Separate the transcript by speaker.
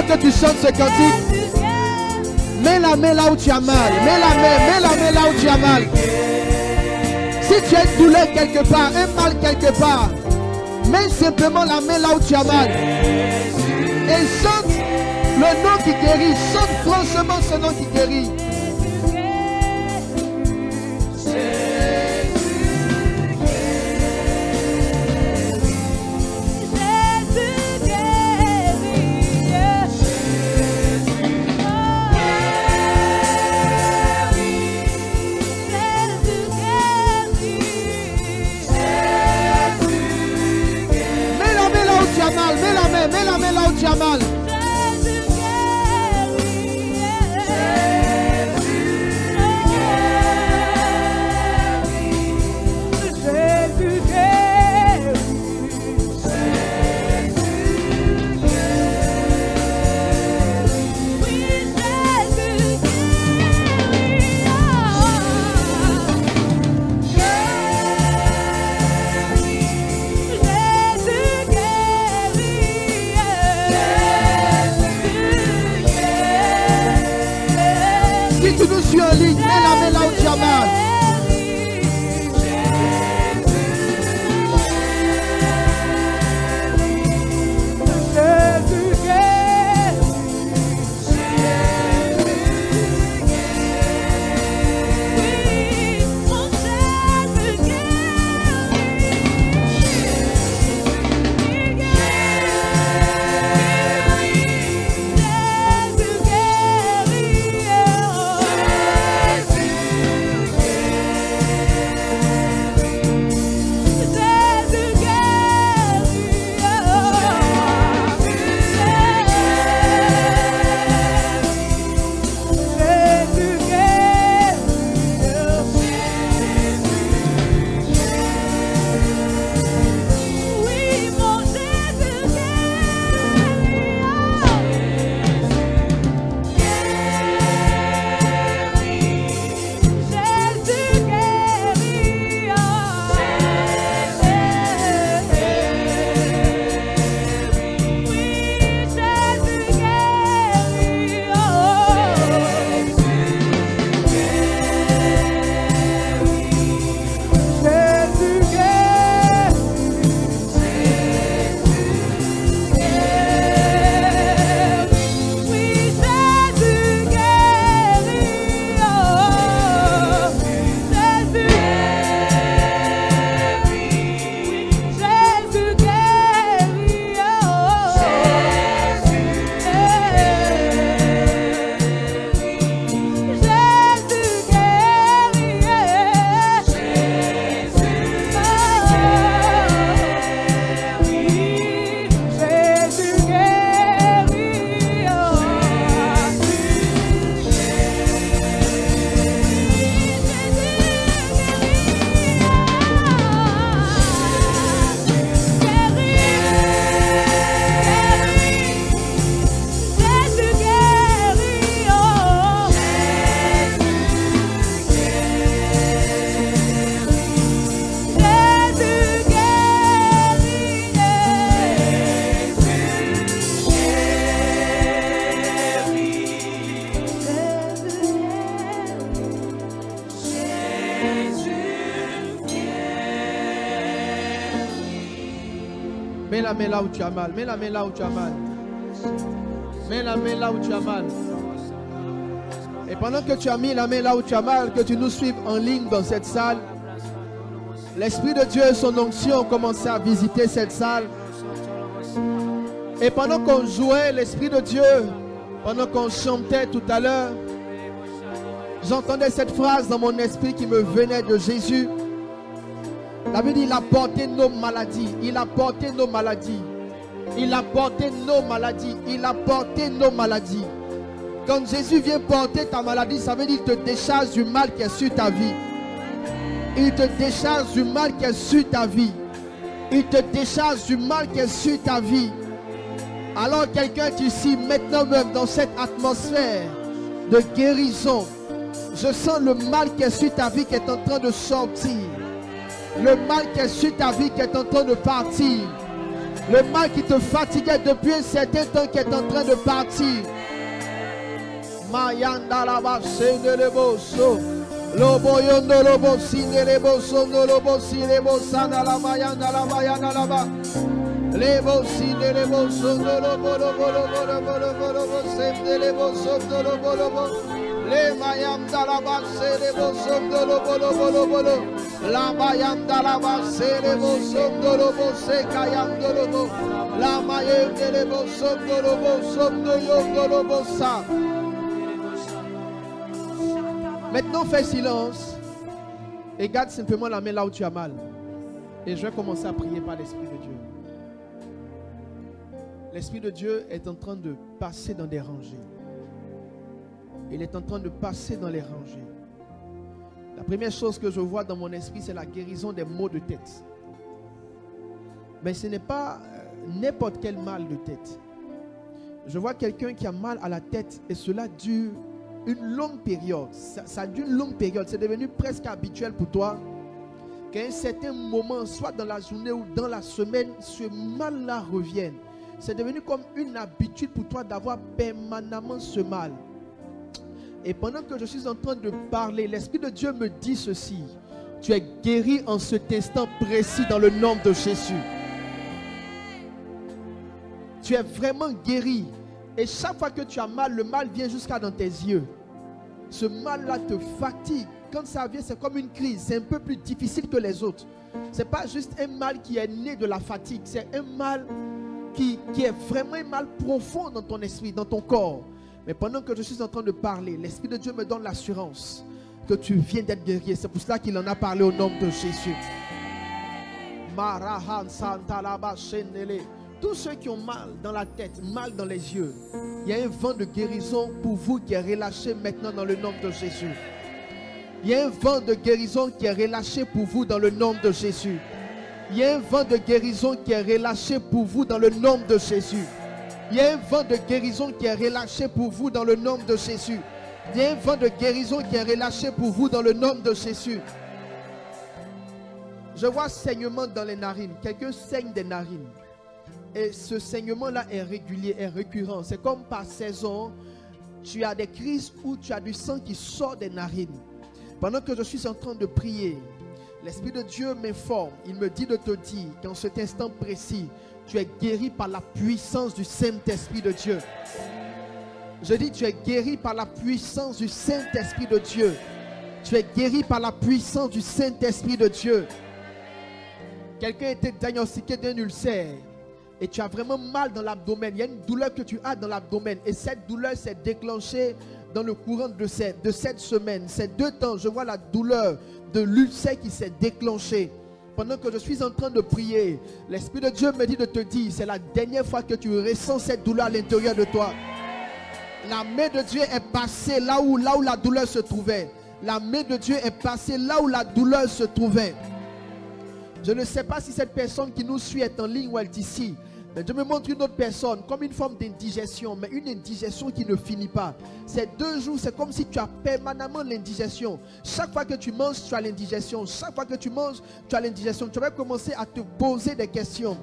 Speaker 1: Que tu chantes ce cantique, mets la main là où tu as mal, mets la main là où tu as mal. Si tu as une douleur quelque part, un mal quelque part, mets simplement la main là où tu as mal et chante le nom qui guérit, chante franchement ce nom qui guérit. Mets la main là où tu as mal. En ligne, mets la main là où tu as mal. Mets la main là où tu as mal. Mets la main là où tu as mal. Mets la main là où tu as mal. Et pendant que tu as mis la main là où tu as mal, que tu nous suives en ligne dans cette salle, l'Esprit de Dieu et son onction ont commencé à visiter cette salle. Et pendant qu'on jouait l'Esprit de Dieu, pendant qu'on chantait tout à l'heure, J'entendais cette phrase dans mon esprit qui me venait de Jésus. La Bible dit, il a porté nos maladies. Il a porté nos maladies. Il a porté nos maladies. Il a porté nos maladies. Quand Jésus vient porter ta maladie, ça veut dire qu'il te décharge du mal qui est sur ta vie. Il te décharge du mal qui est sur ta vie. Il te décharge du mal qui est sur ta vie. Alors quelqu'un ici, maintenant même dans cette atmosphère de guérison, je sens le mal qui est sur ta vie qui est en train de sortir. Le mal qui est sur ta vie qui est en train de partir. Le mal qui te fatiguait depuis un certain temps qui est en train de partir. Mayanda laba sendelebo so. Lobo yondo lobo sindelebo sondo lobo silebo sana la mayanda la mayanda laba. Lebo sindelebo sondo lobo lobo lobo lobo lobo lobo sendelebo sondo lobo lobo. Le mayanda laba selebo sondo lobo lobo lobo lobo. La mayanda laba selebo sondo lobo sekayando lobo. La mayende lebo sondo lobo sondo yondo lobo sa. Maintenant, fais silence et garde simplement la main là où tu as mal. Et je vais commencer à prier par l'Esprit de Dieu. L'Esprit de Dieu est en train de passer dans des rangées. Il est en train de passer dans les rangées. La première chose que je vois dans mon esprit, c'est la guérison des maux de tête. Mais ce n'est pas n'importe quel mal de tête. Je vois quelqu'un qui a mal à la tête et cela dure une longue période. Ça dure une longue période. C'est devenu presque habituel pour toi qu'à un certain moment, soit dans la journée ou dans la semaine, ce mal-là revienne. C'est devenu comme une habitude pour toi d'avoir permanemment ce mal. Et pendant que je suis en train de parler, l'Esprit de Dieu me dit ceci. Tu es guéri en cet instant précis dans le nom de Jésus. Tu es vraiment guéri. Et chaque fois que tu as mal, le mal vient jusqu'à dans tes yeux. Ce mal-là te fatigue. Quand ça vient, c'est comme une crise. C'est un peu plus difficile que les autres. Ce n'est pas juste un mal qui est né de la fatigue. C'est un mal qui est vraiment un mal profond dans ton esprit, dans ton corps. Mais pendant que je suis en train de parler, l'Esprit de Dieu me donne l'assurance que tu viens d'être guéri. C'est pour cela qu'il en a parlé au nom de Jésus. Marahan Santalaba Shenele. Tous ceux qui ont mal dans la tête, mal dans les yeux, il y a un vent de guérison pour vous qui est relâché maintenant dans le nom de Jésus. Il y a un vent de guérison qui est relâché pour vous dans le nom de Jésus. Il y a un vent de guérison qui est relâché pour vous dans le nom de Jésus. Il y a un vent de guérison qui est relâché pour vous dans le nom de Jésus. Il y a un vent de guérison qui est relâché pour vous dans le nom de Jésus. Je vois saignement dans les narines. Quelqu'un saigne des narines. Et ce saignement-là est régulier, est récurrent. C'est comme par saison, tu as des crises où tu as du sang qui sort des narines. Pendant que je suis en train de prier, l'Esprit de Dieu m'informe. Il me dit de te dire qu'en cet instant précis, tu es guéri par la puissance du Saint-Esprit de Dieu. Je dis, tu es guéri par la puissance du Saint-Esprit de Dieu. Tu es guéri par la puissance du Saint-Esprit de Dieu. Quelqu'un était diagnostiqué d'un ulcère. Et tu as vraiment mal dans l'abdomen. Il y a une douleur que tu as dans l'abdomen. Et cette douleur s'est déclenchée dans le courant de cette semaine. Ces 2 temps, je vois la douleur de l'ulcère qui s'est déclenchée. Pendant que je suis en train de prier, l'Esprit de Dieu me dit de te dire, c'est la dernière fois que tu ressens cette douleur à l'intérieur de toi. La main de Dieu est passée là où la douleur se trouvait. La main de Dieu est passée là où la douleur se trouvait. Je ne sais pas si cette personne qui nous suit est en ligne ou elle est ici. Mais Dieu me montre une autre personne comme une forme d'indigestion, mais une indigestion qui ne finit pas. Ces 2 jours, c'est comme si tu as permanemment l'indigestion. Chaque fois que tu manges, tu as l'indigestion. Chaque fois que tu manges, tu as l'indigestion. Tu vas commencer à te poser des questions.